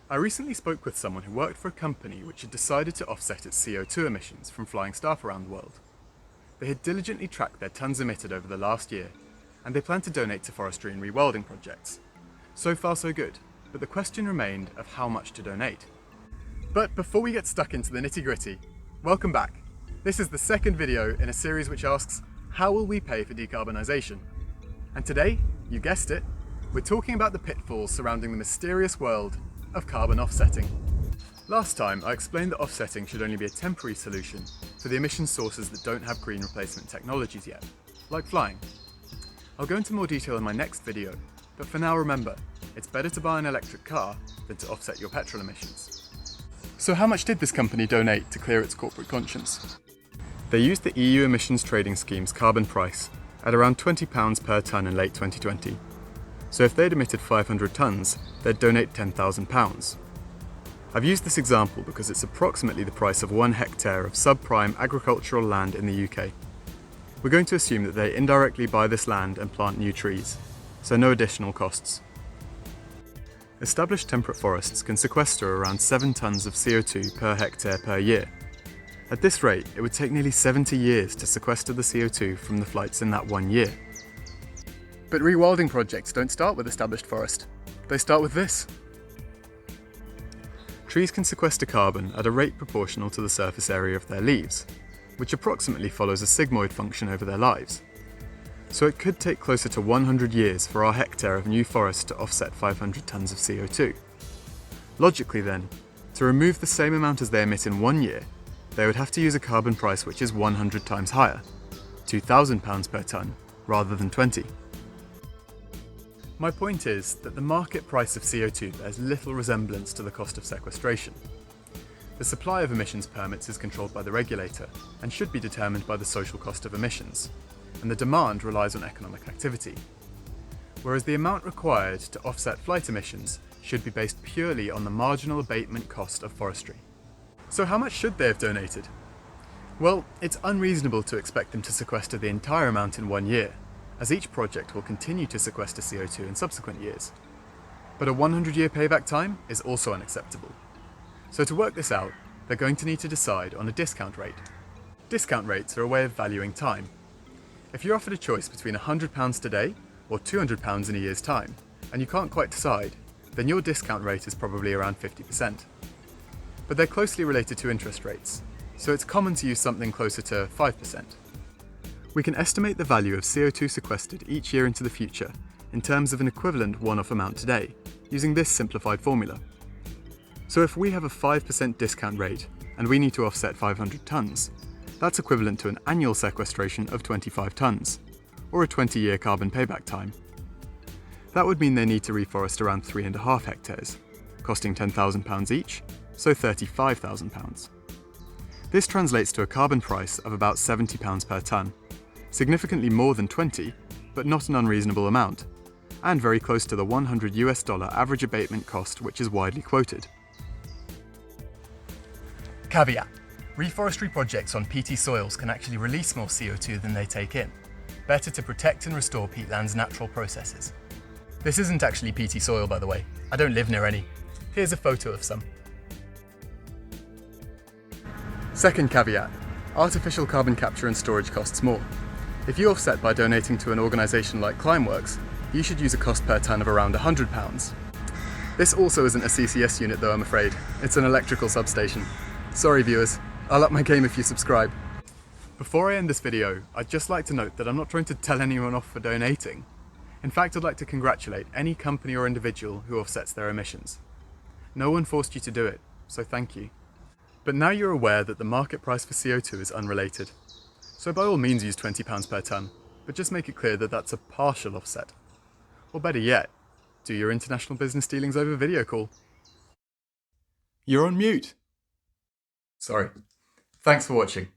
I recently spoke with someone who worked for a company which had decided to offset its CO2 emissions from flying staff around the world. They had diligently tracked their tonnes emitted over the last year, and they planned to donate to forestry and rewilding projects. So far so good, but the question remained of how much to donate. But before we get stuck into the nitty-gritty, welcome back. This is the second video in a series which asks, how will we pay for decarbonisation? And today, you guessed it, we're talking about the pitfalls surrounding the mysterious world of carbon offsetting. Last time I explained that offsetting should only be a temporary solution for the emission sources that don't have green replacement technologies yet, like flying. I'll go into more detail in my next video, but for now remember, it's better to buy an electric car than to offset your petrol emissions. So how much did this company donate to clear its corporate conscience? They used the EU Emissions Trading Scheme's carbon price at around £20 per tonne in late 2020. So if they'd emitted 500 tonnes, they'd donate £10,000. I've used this example because it's approximately the price of 1 hectare of subprime agricultural land in the UK. We're going to assume that they indirectly buy this land and plant new trees, so no additional costs. Established temperate forests can sequester around 7 tonnes of CO2 per hectare per year. At this rate, it would take nearly 70 years to sequester the CO2 from the flights in that 1 year. But rewilding projects don't start with established forest. They start with this. Trees can sequester carbon at a rate proportional to the surface area of their leaves, which approximately follows a sigmoid function over their lives. So it could take closer to 100 years for our hectare of new forest to offset 500 tonnes of CO2. Logically then, to remove the same amount as they emit in 1 year, they would have to use a carbon price which is 100 times higher, £2,000 per tonne, rather than 20. My point is that the market price of CO2 bears little resemblance to the cost of sequestration. The supply of emissions permits is controlled by the regulator and should be determined by the social cost of emissions, and the demand relies on economic activity. Whereas the amount required to offset flight emissions should be based purely on the marginal abatement cost of forestry. So how much should they have donated? Well, it's unreasonable to expect them to sequester the entire amount in 1 year, as each project will continue to sequester CO2 in subsequent years. But a 100-year payback time is also unacceptable. So to work this out, they're going to need to decide on a discount rate. Discount rates are a way of valuing time. If you're offered a choice between £100 today or £200 in a year's time, and you can't quite decide, then your discount rate is probably around 50%. But they're closely related to interest rates, so it's common to use something closer to 5%. We can estimate the value of CO2 sequestered each year into the future in terms of an equivalent one-off amount today, using this simplified formula. So if we have a 5% discount rate and we need to offset 500 tonnes, that's equivalent to an annual sequestration of 25 tonnes, or a 20-year carbon payback time. That would mean they need to reforest around 3.5 hectares, costing £10,000 each, so £35,000. This translates to a carbon price of about £70 per tonne, significantly more than 20, but not an unreasonable amount, and very close to the $100 average abatement cost which is widely quoted. Caveat: reforestry projects on peaty soils can actually release more CO2 than they take in. Better to protect and restore peatland's natural processes. This isn't actually peaty soil, by the way. I don't live near any. Here's a photo of some. Second caveat: artificial carbon capture and storage costs more. If you offset by donating to an organisation like Climeworks, you should use a cost per tonne of around £100. This also isn't a CCS unit though, I'm afraid. It's an electrical substation. Sorry viewers, I'll up my game if you subscribe. Before I end this video, I'd just like to note that I'm not trying to tell anyone off for donating. In fact, I'd like to congratulate any company or individual who offsets their emissions. No one forced you to do it, so thank you. But now you're aware that the market price for CO2 is unrelated. So by all means use £20 per tonne, but just make it clear that that's a partial offset. Or better yet, do your international business dealings over video call. You're on mute. Sorry. Thanks for watching.